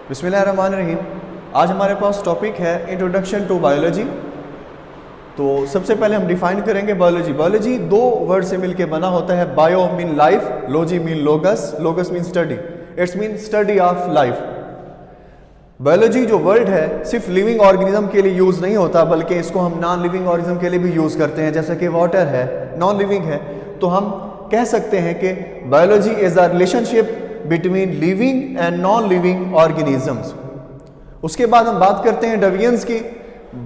बिस्मिल्लाहिर्रहमानिर्रहीम। आज हमारे पास टॉपिक है इंट्रोडक्शन टू बायोलॉजी। तो सबसे पहले हम डिफाइन करेंगे बायोलॉजी। बायोलॉजी दो वर्ड से मिलकर बना होता है। Bio mean life, logy mean लोगस, लोगस mean study, it's mean study of life. Biology जो वर्ड है सिर्फ लिविंग ऑर्गेनिज्म के लिए यूज़ नहीं होता, बल्कि इसको हम नॉन लिविंग ऑर्गेनिज्म के लिए भी यूज़ करते हैं। जैसे कि वाटर है, नॉन लिविंग है, तो हम कह सकते हैं कि biology is a relationship between living and non living organisms. उसके बाद हम बात करते हैं डिवीजन्स की।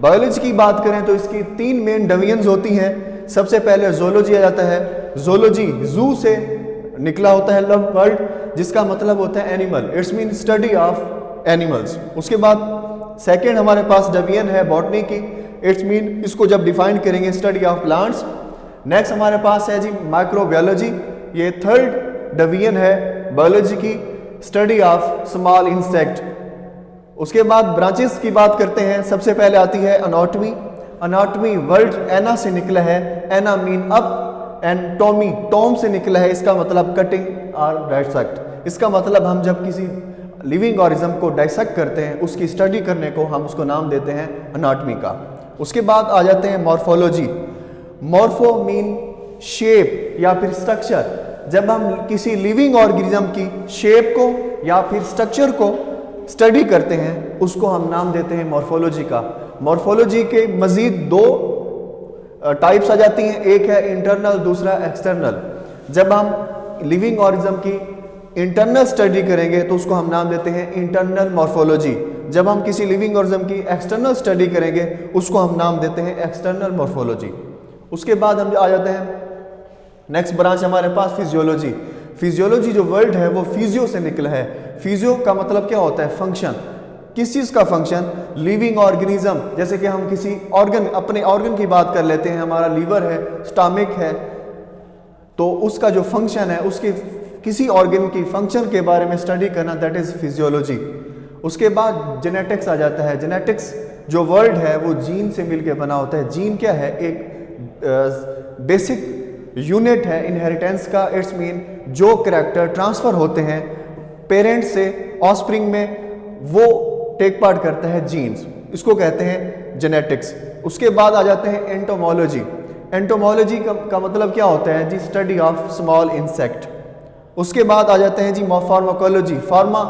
बायोलॉजी की बात करें तो इसकी तीन मेन डिवीजन्स होती हैं। सबसे पहले जोलॉजी आ जाता है। जोलॉजी जू से निकला होता है लव वर्ड, जिसका मतलब होता है animal, it's mean study of animals. उसके बाद सेकेंड हमारे पास डिवीजन है बॉटनी की, इट्स मीन इसको जब डिफाइन करेंगे स्टडी ऑफ प्लांट्स। नेक्स्ट हमारे पास है जी माइक्रोबायोलॉजी, ये थर्ड डिवीजन है बायोलॉजी की, स्टडी ऑफ स्मॉल इंसेक्ट। उसके बाद ब्रांचेस की बात करते हैं। सबसे पहले आती है अनाटॉमी। अनाटॉमी वर्ड एना से निकला है, ana mean up and tomy tom से निकला है, इसका मतलब कटिंग और डाइसेक्ट। इसका मतलब हम जब किसी लिविंग ऑर्गेनिज्म को डाइसेक्ट करते हैं, उसकी स्टडी करने को हम उसको नाम देते हैं अनाटॉमी का। उसके बाद आ जाते हैं मॉर्फोलॉजी। मॉर्फो मीन शेप या फिर स्ट्रक्चर। जब हम किसी लिविंग ऑर्गेनिज्म की शेप को या फिर स्ट्रक्चर को स्टडी करते हैं, उसको हम नाम देते हैं मॉर्फोलॉजी का। मॉर्फोलॉजी के मजीद दो टाइप्स आ जाती हैं, एक है इंटरनल, दूसरा एक्सटर्नल। जब हम लिविंग ऑर्गेनिज्म की इंटरनल स्टडी करेंगे तो उसको हम नाम देते हैं इंटरनल मॉर्फोलॉजी। जब हम किसी लिविंग ऑर्गेनिज्म की एक्सटर्नल स्टडी करेंगे उसको हम नाम देते हैं एक्सटर्नल मॉर्फोलॉजी। उसके बाद हम आ जाते हैं नेक्स्ट ब्रांच हमारे पास फिजियोलॉजी। फिजियोलॉजी जो वर्ड है वो फिजियो से निकला है। फिजियो का मतलब क्या होता है? फंक्शन। किस चीज़ का फंक्शन? Living organism. जैसे कि हम किसी ऑर्गन, अपने ऑर्गन की बात कर लेते हैं, हमारा लीवर है, स्टमक है, तो उसका जो फंक्शन है, उसके किसी ऑर्गन की फंक्शन के बारे में स्टडी करना, दैट इज़ फिजियोलॉजी। उसके बाद जेनेटिक्स आ जाता है। जेनेटिक्स जो वर्ड है वो जीन से मिलकर बना होता है। जीन क्या है? एक बेसिक यूनिट है इनहेरिटेंस का। इट्स मीन जो करैक्टर ट्रांसफर होते हैं पेरेंट से ऑस्प्रिंग में, वो टेक पार्ट करता है जीन्स, इसको कहते हैं जेनेटिक्स। उसके बाद आ जाते हैं एंटोमोलॉजी। एंटोमोलॉजी का मतलब क्या होता है जी? Study of small insect. उसके बाद आ जाते हैं जी फार्माकोलॉजी। फार्मा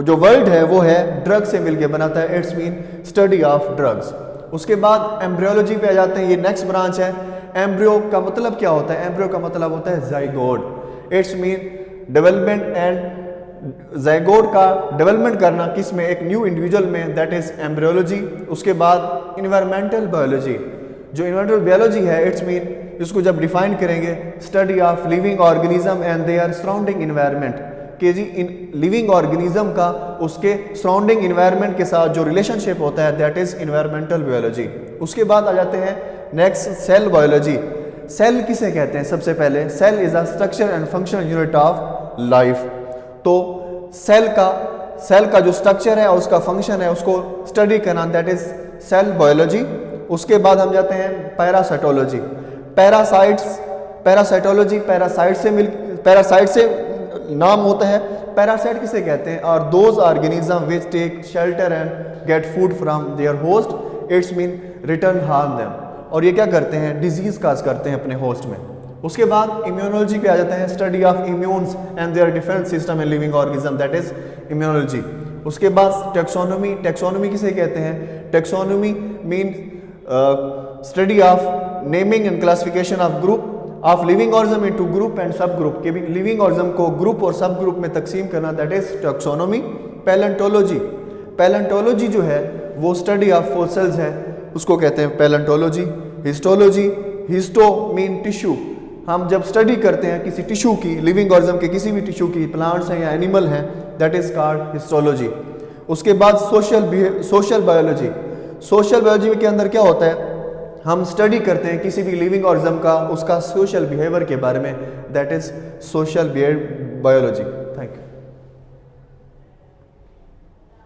जो वर्ड है वो है ड्रग से मिलकर बनाता है, it's mean study of drugs. उसके बाद एम्ब्रियोलॉजी पे आ जाते हैं, ये नेक्स्ट ब्रांच है। एम्ब्रियो का मतलब क्या होता है? एम्ब्रियो का मतलब होता है zygote, it's mean development and zygote का डेवलपमेंट करना किस में? एक न्यू इंडिविजुअल में, दैट इज एम्ब्रियोलॉजी। उसके बाद इन्वायरमेंटल बायोलॉजी। जो इन्वायरमेंटल बायोलॉजी है, इट्स मीन इसको जब डिफाइन करेंगे study of living organism and their surrounding environment, कि जी इन लिविंग ऑर्गेनिज्म का उसके सराउंडिंग इन्वायरमेंट के साथ जो रिलेशनशिप होता है, दैट इज इन्वायरमेंटल बायोलॉजी। उसके बाद आ जाते हैं नेक्स्ट सेल बायोलॉजी। सेल किसे कहते हैं? सबसे पहले cell is a structure and functional unit of life. तो सेल का जो स्ट्रक्चर है और उसका फंक्शन है, उसको स्टडी करना, दैट इज सेल बायोलॉजी। उसके बाद हम जाते हैं पैरासाइटोलॉजी। पैरासाइटोलॉजी पैरासाइट से नाम होता है। पैरासाइट किसे कहते हैं? और those organism which take shelter and get food from their host, it's mean return harm them. और ये क्या करते हैं? डिजीज काज करते हैं अपने होस्ट में। उसके बाद इम्यूनोलॉजी पे आ जाते हैं, study of immunes and their defence system in living organism, that is immunology. उसके बाद टेक्सोनोमी। टेक्सोनोमी किसे कहते हैं? Taxonomy mean study of naming and classification of group of living organism into group and sub group, के भी living organism को group और सब ग्रुप में तकसीम करना, that is taxonomy. Palaeontology. Palaeontology जो है वो स्टडी ऑफ फॉसिल्स है, उसको कहते हैं palaeontology. Histology. Histo mean tissue. हम जब स्टडी करते हैं किसी टिश्यू की, लिविंग ऑर्गेनिज्म के किसी भी टिश्यू की, प्लांट्स हैं या एनिमल हैं, दैट इज कॉल्ड हिस्टोलॉजी। उसके बाद सोशल बायोलॉजी। सोशल बायोलॉजी के अंदर क्या होता है? हम स्टडी करते हैं किसी भी लिविंग ऑर्गेनिज्म का, उसका सोशल बिहेवियर के बारे में, दैट इज सोशल बायोलॉजी।